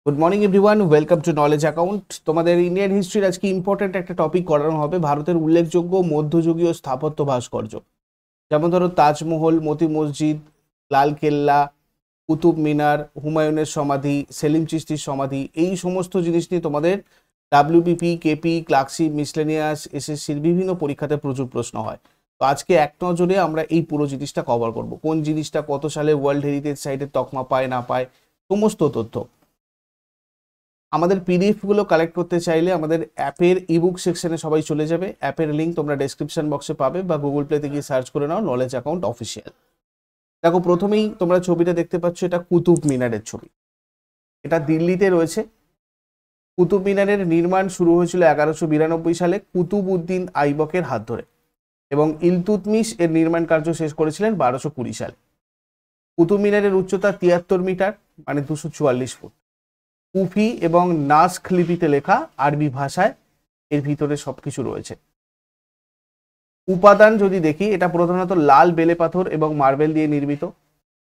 Good morning everyone, welcome to knowledge account. তোমাদের Indian হিস্ট্রির আজকে important একটা টপিক করানো হবে, ভারতের উল্লেখযোগ্য মধ্যযুগীয় স্থাপত্য ভাস্কর্য। যেমন ধরো তাজমহল, মতি মসজিদ, লাল কেল্লা, কুতুব মিনার, হুমায়ুনের সমাধি, সেলিম চিশতির সমাধি, এই সমস্ত জিনিস নিয়ে তোমাদের ডাব্লিউবিপি, কেপি, ক্লার্কশিপ, মিসলেনিয়াস, এসএসসির বিভিন্ন পরীক্ষাতে প্রচুর প্রশ্ন হয়। তো আজকে এক নজরে আমরা এই পুরো জিনিসটা কভার করব, কোন জিনিসটা কত সালে ওয়ার্ল্ড হেরিটেজ সাইটের তকমা পায় না পায়, সমস্ত তথ্য। আমাদের পিডিএফ গুলো কালেক্ট করতে চাইলে আমাদের অ্যাপের ইবুক সেকশনে সবাই চলে যাবে। অ্যাপের লিঙ্ক তোমরা ডেসক্রিপশন বক্সে পাবে বা গুগল প্লেতে গিয়ে সার্চ করে নাও নলেজ অ্যাকাউন্ট অফিসিয়াল। দেখো, প্রথমেই তোমরা ছবিটা দেখতে পাচ্ছ, এটা কুতুব মিনারের ছবি। এটা দিল্লিতে রয়েছে। কুতুব মিনারের নির্মাণ শুরু হয়েছিল 1192 সালে কুতুব উদ্দিন আইবকের হাত ধরে, এবং ইলতুৎমিশ এর নির্মাণ কার্য শেষ করেছিলেন 1220 সালে। কুতুব মিনারের উচ্চতা 73 মিটার, মানে 244 ফুট। কুফি এবং নাস্ক লিপিতে লেখা, আরবি ভাষায় এর ভিতরে সবকিছু রয়েছে। উপাদান যদি দেখি, এটা প্রধানত লাল বেলে পাথর এবং মার্বেল দিয়ে নির্মিত।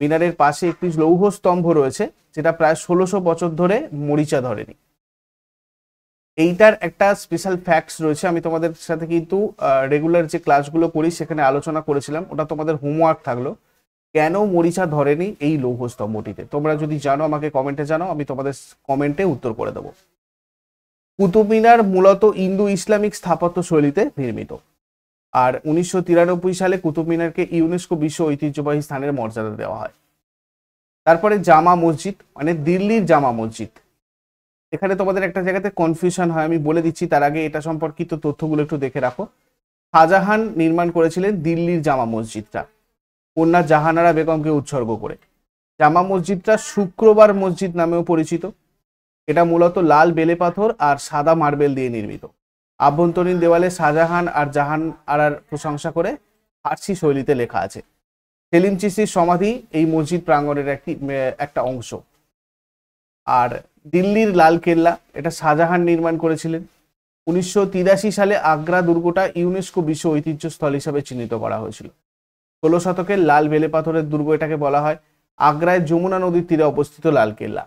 মিনারের পাশে একটি লৌহ স্তম্ভ রয়েছে, যেটা প্রায় 1600 বছর ধরে মরিচা ধরেনি। এইটার একটা স্পেশাল ফ্যাক্টস রয়েছে, আমি তোমাদের সাথে কিন্তু রেগুলার যে ক্লাসগুলো করি সেখানে আলোচনা করেছিলাম, ওটা তোমাদের হোমওয়ার্ক থাকলো। কেন মরিচা ধরেনি এই লৌহ স্তম্ভটিতে, তোমরা যদি জানো আমাকে কমেন্টে জানাও, আমি তোমাদের কমেন্টে উত্তর করে দেবো। কুতুব মিনার মূলত ইন্দো ইসলামিক স্থাপত্য শৈলীতে নির্মিত, আর 1993 সালে কুতুব মিনারকে ইউনেস্কো বিশ্ব ঐতিহ্যবাহী স্থানের মর্যাদা দেওয়া হয়। তারপরে জামা মসজিদ, মানে দিল্লির জামা মসজিদ। এখানে তোমাদের একটা জায়গাতে কনফিউশন হয়, আমি বলে দিচ্ছি, তার আগে এটা সম্পর্কিত তথ্যগুলো একটু দেখে রাখো। শাহজাহান নির্মাণ করেছিলেন দিল্লির জামা মসজিদটা কন্যা জাহানারা বেগমকে উৎসর্গ করে। জামা মসজিদটা শুক্রবার মসজিদ নামেও পরিচিত। এটা মূলত লাল বেলে পাথর আর সাদা মার্বেল দিয়ে নির্মিত। আভ্যন্তরীণ দেওয়ালে শাহজাহান আর জাহান আরার প্রশংসা করে ফার্সি শৈলীতে লেখা আছে। সেলিম চিশতির সমাধি এই মসজিদ প্রাঙ্গণের একটা অংশ। আর দিল্লির লাল কেল্লা, এটা শাহজাহান নির্মাণ করেছিলেন। 1983 সালে আগ্রা দুর্গটা ইউনেস্কো বিশ্ব ঐতিহ্যস্থল হিসাবে চিহ্নিত করা হয়েছিল। 16 শতকের লাল বেলে পাথরের দুর্গ এটাকে বলা হয়। আগ্রায় যমুনা নদীর তীরে অবস্থিত লাল কেল্লা।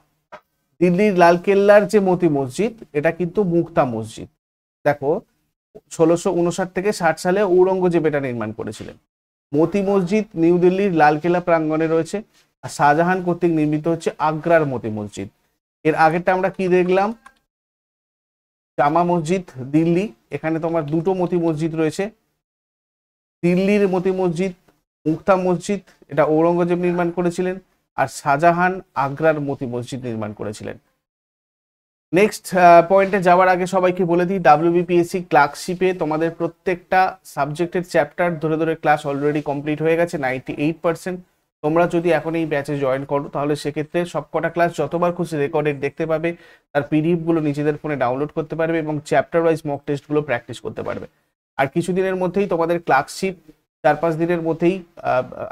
দিল্লির লাল কেল্লার যে মতি মসজিদ, এটা কিন্তু মুক্তা মসজিদ। দেখো, 1659 থেকে 60 সালে ঔরঙ্গজেব এটা নির্মাণ করেছিলেন। মতি মসজিদ নিউ দিল্লির লাল কেল্লা প্রাঙ্গণে রয়েছে, আর শাহজাহান কর্তৃক নির্মিত হচ্ছে আগ্রার মতি মসজিদ। এর আগেরটা আমরা কি দেখলাম? জামা মসজিদ দিল্লি, এখানে তোমার দুটো মতি মসজিদ রয়েছে। দিল্লির মতি মসজিদ, মুক্তা মসজিদ, এটা ঔরঙ্গজেব নির্মাণ করেছিলেন, আর শাহজাহান আগ্রার মতি মসজিদ নির্মাণ করেছিলেন। নেক্সট পয়েন্টে যাওয়ার আগে সবাইকে বলে দিই, ডাব্লিউবিপিএসসি ক্লার্কশিপে তোমাদের প্রত্যেকটা সাবজেক্টের চ্যাপ্টার ধরে ধরে ক্লাস অলরেডি কমপ্লিট হয়ে গেছে 98%। তোমরা যদি এখন এই ব্যাচে জয়েন করো, তাহলে সেক্ষেত্রে সবকটা ক্লাস যতবার খুশি রেকর্ডেড দেখতে পাবে, তার পিডিএফগুলো নিজেদের ফোনে ডাউনলোড করতে পারবে এবং চ্যাপ্টার ওয়াইজ মক টেস্টগুলো প্র্যাকটিস করতে পারবে। আর কিছুদিনের মধ্যেই তোমাদের ক্লার্কশিপ, 4-5 দিনের মধ্যেই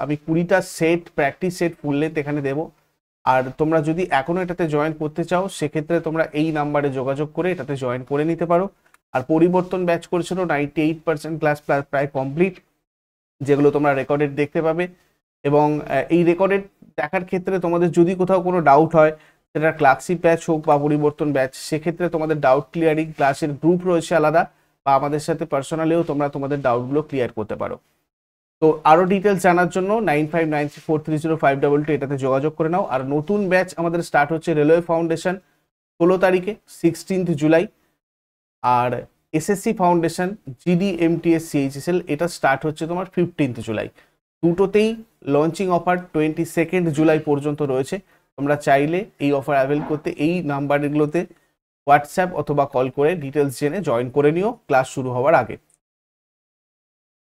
আমি 20টা set, practice set full length এখানে দেবো। আর তোমরা যদি এখনো এটাতে জয়েন করতে চাও, সেক্ষেত্রে তোমরা এই নাম্বারে যোগাযোগ করে এটাতে জয়েন করে নিতে পারো। আর পরিবর্তন ব্যাচ করেছিল, 98% ক্লাস প্রায় কমপ্লিট, যেগুলো তোমরা রেকর্ডেড দেখতে পাবে। এবং এই রেকর্ডেড দেখার ক্ষেত্রে তোমাদের যদি কোথাও কোনো ডাউট হয়, সেটা ক্লার্কশিপ ব্যাচ হোক বা পরিবর্তন ব্যাচ, সেক্ষেত্রে তোমাদের ডাউট ক্লিয়ারিং ক্লাসের গ্রুপ রয়েছে আলাদা, বা আমাদের সাথে পার্সোনালিও তোমরা তোমাদের ডাউটগুলো ক্লিয়ার করতে পারো। তো আরো ডিটেলস জানার জন্য 9593430522 এটাতে যোগাযোগ করে নাও। আর নতুন ব্যাচ আমাদের স্টার্ট হচ্ছে রেলওয়ে ফাউন্ডেশন 16 তারিখে, 16 জুলাই। আর SSC foundation GD MTS CHSL, এটা স্টার্ট হচ্ছে তোমার 15 জুলাই। দুটোতেই লঞ্চিং অফার 22 জুলাই পর্যন্ত রয়েছে। তোমরা চাইলে এই অফার অ্যাভেল করতে এই নাম্বারগুলোতে হোয়াটসঅ্যাপ অথবা কল করে ডিটেলস জেনে জয়েন করে নিও ক্লাস শুরু হওয়ার আগে।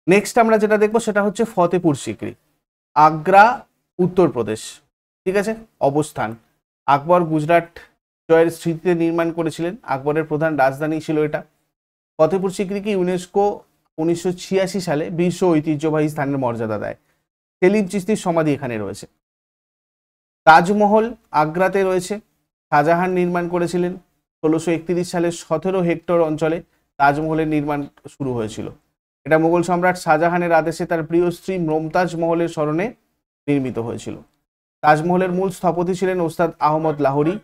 নেক্সট আমরা যেটা দেখবো সেটা হচ্ছে ফতেপুর সিকরি, আগ্রা, উত্তরপ্রদেশ। ঠিক আছে, অবস্থান আকবর গুজরাট জয়ের স্মৃতিতে নির্মাণ করেছিলেন, আকবরের প্রধান রাজধানী ছিল এটা। ফতেপুর সিকরিকে ইউনেস্কো 1986 সালে বিশ্ব ঐতিহ্যবাহী স্থানের মর্যাদা দেয়। সেলিম চিশতির সমাধি এখানে রয়েছে। তাজমহল আগ্রাতে রয়েছে, শাহজাহান নির্মাণ করেছিলেন। 1631 সালে 17 হেক্টর অঞ্চলে তাজমহলের নির্মাণ শুরু হয়েছিল। এটা মুঘল সম্রাট শাহজাহানের আদেশে তার প্রিয় স্ত্রী মমতাজ মহলের স্মরণে নির্মিত হয়েছিল। তাজমহলের মূল স্থপতি ছিলেন ওস্তাদ আহমদ লাহোরি।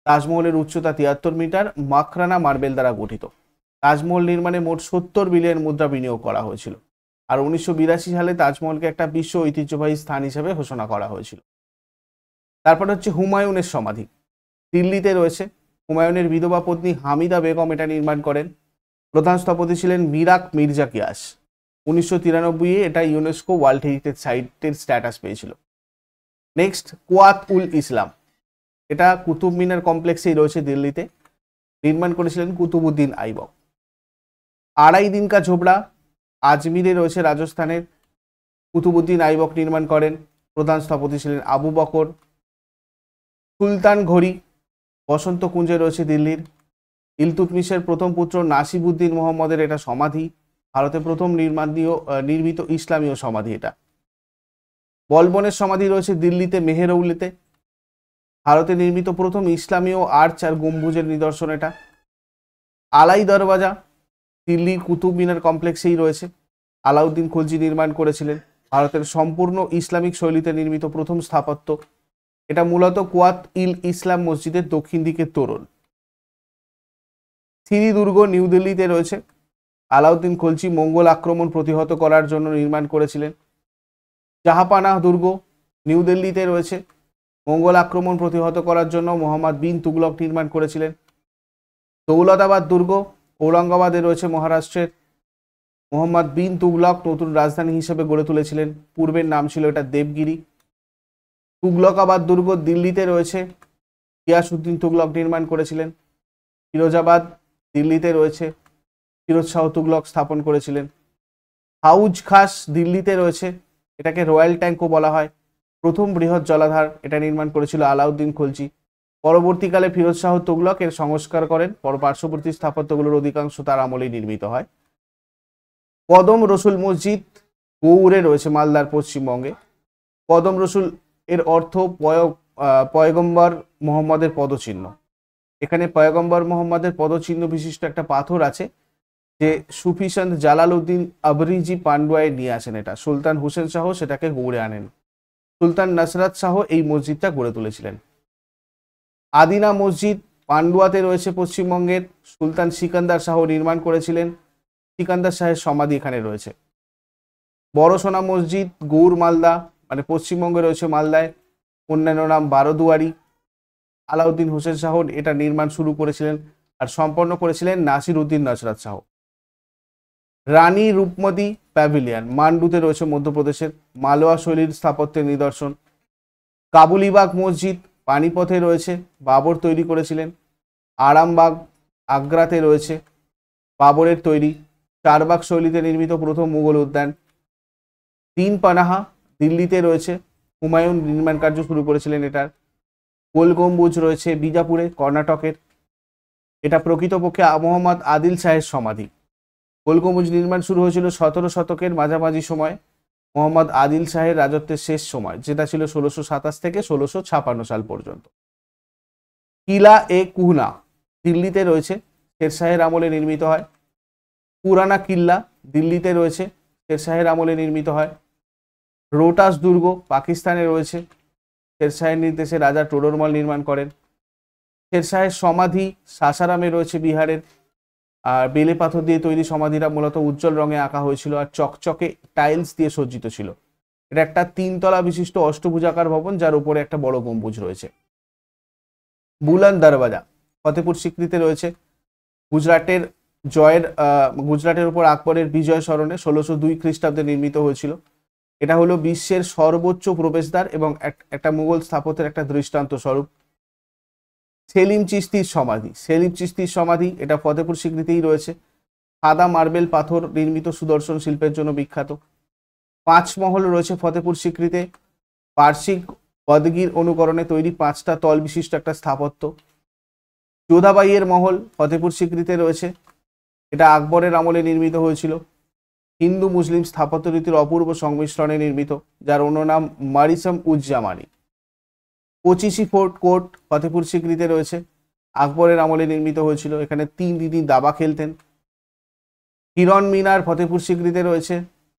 তাজমহলের উচ্চতা 73 মিটার, মাখরানা মার্বেল দ্বারা গঠিত। তাজমহল নির্মাণে মোট 70 বিলিয়ন মুদ্রা বিনিয়োগ করা হয়েছিল। আর 1982 সালে তাজমহলকে একটা বিশ্ব ঐতিহ্যবাহী স্থান হিসেবে ঘোষণা করা হয়েছিল। তারপর হচ্ছে হুমায়ুনের সমাধি, দিল্লিতে রয়েছে। হুমায়ুনের বিধবা পত্নী হামিদা বেগম এটা নির্মাণ করেন। প্রধান স্থপতি ছিলেন মিরাক মির্জা কিয়াস। 1993 এটা ইউনেস্কো ওয়ার্ল্ড হেরিটেজ সাইটের স্ট্যাটাস পেয়েছিল। নেক্সট, কুয়াত উল ইসলাম, এটা কুতুব মিনার কমপ্লেক্সেই রয়েছে দিল্লিতে। নির্মাণ করেছিলেন কুতুবুদ্দিন আইবক। আড়াই দিন কা ঝোপড়া, আজমিরে রয়েছে রাজস্থানের। কুতুবুদ্দিন আইবক নির্মাণ করেন। প্রধান স্থপতি ছিলেন আবু বকর। সুলতান ঘড়ি, বসন্ত কুঞ্জে রয়েছে দিল্লির। ইলতুৎমিশের প্রথম পুত্র নাসিবুদ্দিন মোহাম্মদের এটা সমাধি। ভারতে প্রথম নির্মিত ইসলামীয় সমাধি এটা। বলবনের সমাধি রয়েছে দিল্লিতে মেহেরৌলিতে। ভারতে নির্মিত প্রথম ইসলামীয় আর্চ আর গম্বুজের নিদর্শন এটা। আলাই দরওয়াজা দিল্লির কুতুব মিনার কমপ্লেক্সেই রয়েছে। আলাউদ্দিন খলজি নির্মাণ করেছিলেন। ভারতের সম্পূর্ণ ইসলামিক শৈলীতে নির্মিত প্রথম স্থাপত্য। এটা মূলত কুয়াত ইল ইসলাম মসজিদের দক্ষিণ দিকের তোরণ। থিরি দুর্গ নিউ দিল্লিতে রয়েছে। আলাউদ্দিন খলজি মঙ্গল আক্রমণ প্রতিহত করার জন্য নির্মাণ করেছিলেন। জাহাপানাহ দুর্গ নিউ দিল্লিতে রয়েছে। মঙ্গল আক্রমণ প্রতিহত করার জন্য মোহাম্মদ বিন তুগলক নির্মাণ করেছিলেন। দৌলতাবাদ দুর্গ ঔরঙ্গাবাদে রয়েছে মহারাষ্ট্রের। মোহাম্মদ বিন তুগলক নতুন রাজধানী হিসেবে গড়ে তুলেছিলেন। পূর্বের নাম ছিল এটা দেবগিরি। তুগলকাবাদ দুর্গ দিল্লিতে রয়েছে। গিয়াসউদ্দিন তুগলক নির্মাণ করেছিলেন। ফিরোজাবাদ দিল্লিতে রয়েছে। ফিরোজ শাহ তুগলক স্থাপন করেছিলেন। হাউজ খাস দিল্লিতে রয়েছে। এটাকে রয়্যাল ট্যাঙ্কও বলা হয়। প্রথম বৃহৎ জলাধার এটা নির্মাণ করেছিল আলাউদ্দিন খলজি। পরবর্তীকালে ফিরোজ শাহ তুগলক এর সংস্কার করেন। পার্শ্ববর্তী স্থাপত্যগুলোর অধিকাংশ তার আমলেই নির্মিত হয়। কদম রসুল মসজিদ গৌড়ে রয়েছে মালদার পশ্চিমবঙ্গে। কদম রসুল এর অর্থ পয়গম্বর মোহাম্মদের পদচিহ্ন। এখানে পয়গম্বর মোহাম্মদের পদচিহ্ন বিশিষ্ট একটা পাথর আছে, যে সুফি সন্ত জালালউদ্দিন আবরিজি পান্ডুয়ায় নিয়ে আসেন। এটা সুলতান হুসেন শাহ সেটাকে গৌড়ে আনেন। সুলতান নসরত শাহ এই মসজিদটা গড়ে তুলেছিলেন। আদিনা মসজিদ পান্ডুয়াতে রয়েছে পশ্চিমবঙ্গের। সুলতান সিকান্দার শাহ নির্মাণ করেছিলেন। সিকান্দার শাহের সমাধি এখানে রয়েছে। বড় সোনা মসজিদ গৌড় মালদা, মানে পশ্চিমবঙ্গে রয়েছে মালদায়। অন্যান্য নাম বারোদুয়ারি। আলাউদ্দিন হোসেন শাহ এটা নির্মাণ শুরু করেছিলেন আর সম্পন্ন করেছিলেন নাসির উদ্দিন নসরত শাহ। রানী রূপমতি প্যাভিলিয়ন মান্ডুতে রয়েছে মধ্যপ্রদেশের। মালওয়া শৈলীর স্থাপত্যের নিদর্শন। কাবুলিবাগ মসজিদ পানিপথে রয়েছে। বাবর তৈরি করেছিলেন। আরামবাগ আগ্রাতে রয়েছে, বাবরের তৈরি। চারবাগ শৈলীতে নির্মিত প্রথম মুঘল উদ্যান। তিন পানাহা দিল্লিতে রয়েছে। হুমায়ুন নির্মাণ কার্য শুরু করেছিলেন এটার। গোল গম্বুজ রয়েছে বিজাপুরে কর্ণাটকের। এটা প্রকৃতপক্ষে মোহাম্মদ আদিল শাহের সমাধি। গোল গম্বুজ নির্মাণ শুরু হয়েছিল 17 শতকের মাঝামাঝি সময়, মোহাম্মদ আদিল শাহের রাজত্বের শেষ সময়, যেটা ছিল 1627 থেকে 1656 সাল পর্যন্ত। কিলা এ কুহনা দিল্লিতে রয়েছে। শেরশাহের আমলে নির্মিত হয়। পুরানা কিল্লা দিল্লিতে রয়েছে। শেরশাহের আমলে নির্মিত হয়। রোটাস দুর্গ পাকিস্তানে রয়েছে। শেরশাহের নির্দেশে রাজা টোডরমল নির্মাণ করেন। শেরশাহের সমাধি সাসারামে রয়েছে বিহারের। আর বেলে পাথর দিয়ে তৈরি সমাধিরা মূলত উজ্জ্বল রঙে আঁকা হয়েছিল আর চকচকে টাইলস দিয়ে সজ্জিত ছিল। এটা একটা 3 তলা বিশিষ্ট অষ্টভুজাকার ভবন, যার উপরে একটা বড় গম্বুজ রয়েছে। বুলন্দ দরওয়াজা ফতেপুর সিক্রিতে রয়েছে। গুজরাটের উপর আকবরের বিজয় স্মরণে 1602 খ্রিস্টাব্দে নির্মিত হয়েছিল। এটা হলো বিশ্বের সর্বোচ্চ প্রবেশদ্বার এবং একটা মুঘল স্থাপত্যের একটা দৃষ্টান্ত স্বরূপ। সেলিম চিশতির সমাধি এটা ফতেপুর সিক্রিতেই রয়েছে। সাদা মার্বেল পাথর নির্মিত সুদর্শন শিল্পের জন্য বিখ্যাত। 5 মহল রয়েছে ফতেপুর সিক্রিতে। পার্সিক বদগির অনুকরণে তৈরি 5টা তল বিশিষ্ট একটা স্থাপত্য। যোধাবাইয়ের মহল ফতেপুর সিক্রিতে রয়েছে। এটা আকবরের আমলে নির্মিত হয়েছিল। হিন্দু মুসলিম স্থাপত্য রীতির অপূর্ব সংমিশ্রণে নির্মিত, যার অন্য নাম মারিসম উজ্জামানি। 25 ফোর্ট কোর্ট ফতেপুর সিক্রিতে রয়েছে। আকবরের আমলে নির্মিত হয়েছিল। এখানে তিনি দাবা খেলতেন। হিরণ মিনার ফতেপুর সিক্রিতে রয়েছে।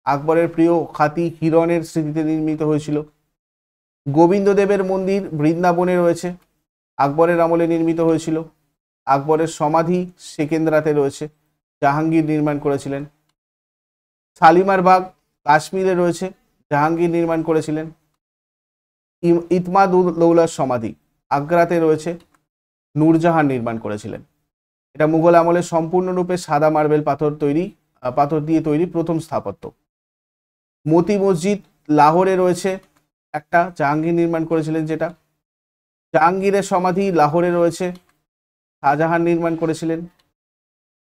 আকবরের প্রিয় খাতি হিরণের স্মৃতিতে নির্মিত হয়েছিল। গোবিন্দদেবের মন্দির বৃন্দাবনে রয়েছে। আকবরের আমলে নির্মিত হয়েছিল। আকবরের সমাধি সেকেন্দ্রাতে রয়েছে, জাহাঙ্গীর নির্মাণ করেছিলেন। শালিমার বাগ কাশ্মীরে রয়েছে, জাহাঙ্গীর নির্মাণ করেছিলেন। ইতমাদ উদ দৌলার সমাধি আগ্রাতে রয়েছে, নূরজাহান নির্মাণ করেছিলেন। এটা মুঘল আমলে সম্পূর্ণরূপে সাদা মার্বেল পাথর দিয়ে তৈরি প্রথম স্থাপত্য। মতি মসজিদ লাহোরে রয়েছে একটা, জাহাঙ্গীর নির্মাণ করেছিলেন যেটা। জাহাঙ্গীরের সমাধি লাহোরে রয়েছে, শাহজাহান নির্মাণ করেছিলেন।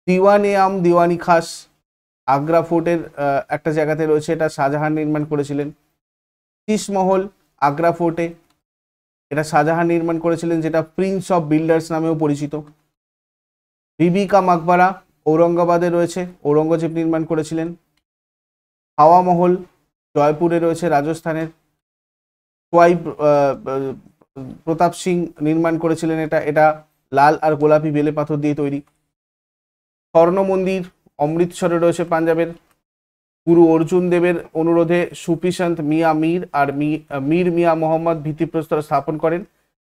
দিওয়ান-এ-আম দিওয়ানি খাস আগ্রা ফোর্টের একটা জায়গাতে রয়েছে, এটা শাহজাহান নির্মাণ করেছিলেন। শীষমহল আগ্রা ফোর্টে, এটা শাহজাহান নির্মাণ করেছিলেন, যেটা প্রিন্স অফ বিল্ডার্স নামেও পরিচিত। বিবি কা মাকবারা ঔরঙ্গাবাদে রয়েছে, ঔরঙ্গজেব নির্মাণ করেছিলেন। হাওয়া মহল জয়পুরে রয়েছে, রাজস্থানের। সোয়াই প্রতাপ সিং নির্মাণ করেছিলেন এটা লাল আর গোলাপি বেলে পাথর দিয়ে তৈরি। স্বর্ণ মন্দির অমৃতসরে রয়েছে, পাঞ্জাবের। গুরু অর্জুন দেবের অনুরোধে সুফিসন্ত মিয়া মীর আর মীর মিয়া মোহাম্মদ ভিত্তিপ্রস্তর স্থাপন করেন,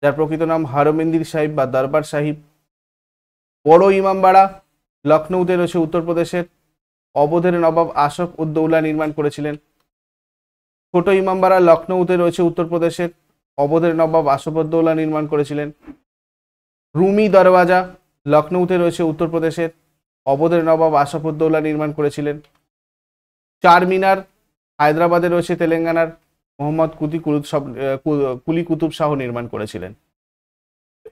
যার প্রকৃত নাম হরমন্দির সাহিব বা দরবার সাহিব। বড় ইমামবাড়া লখনৌতে রয়েছে, উত্তরপ্রদেশের। অবধের নবাব আশফ উদ্দৌলা নির্মাণ করেছিলেন। ছোট ইমামবাড়া লখনৌতে রয়েছে, উত্তরপ্রদেশের। অবধের নবাব আশফ উদ্দৌলা নির্মাণ করেছিলেন। রুমি দরওয়াজা লখনৌতে রয়েছে, উত্তরপ্রদেশের। অবধের নবাব আশফ উদ্দৌলা নির্মাণ করেছিলেন। চারমিনার হায়দ্রাবাদে রয়েছে, তেলেঙ্গানার। মোহাম্মদ কুলি কুতুব শাহ নির্মাণ করেছিলেন।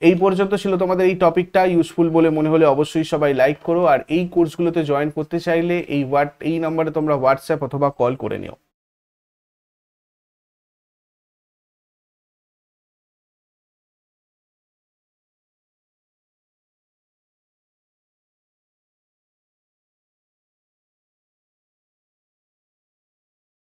এই পর্যন্ত ছিল তোমাদের এই টপিকটা। ইউজফুল বলে মনে হলে অবশ্যই সবাই লাইক করো, আর এই কোর্সগুলোতে জয়েন করতে চাইলে এই নাম্বারে তোমরা হোয়াটসঅ্যাপ অথবা কল করে নিও।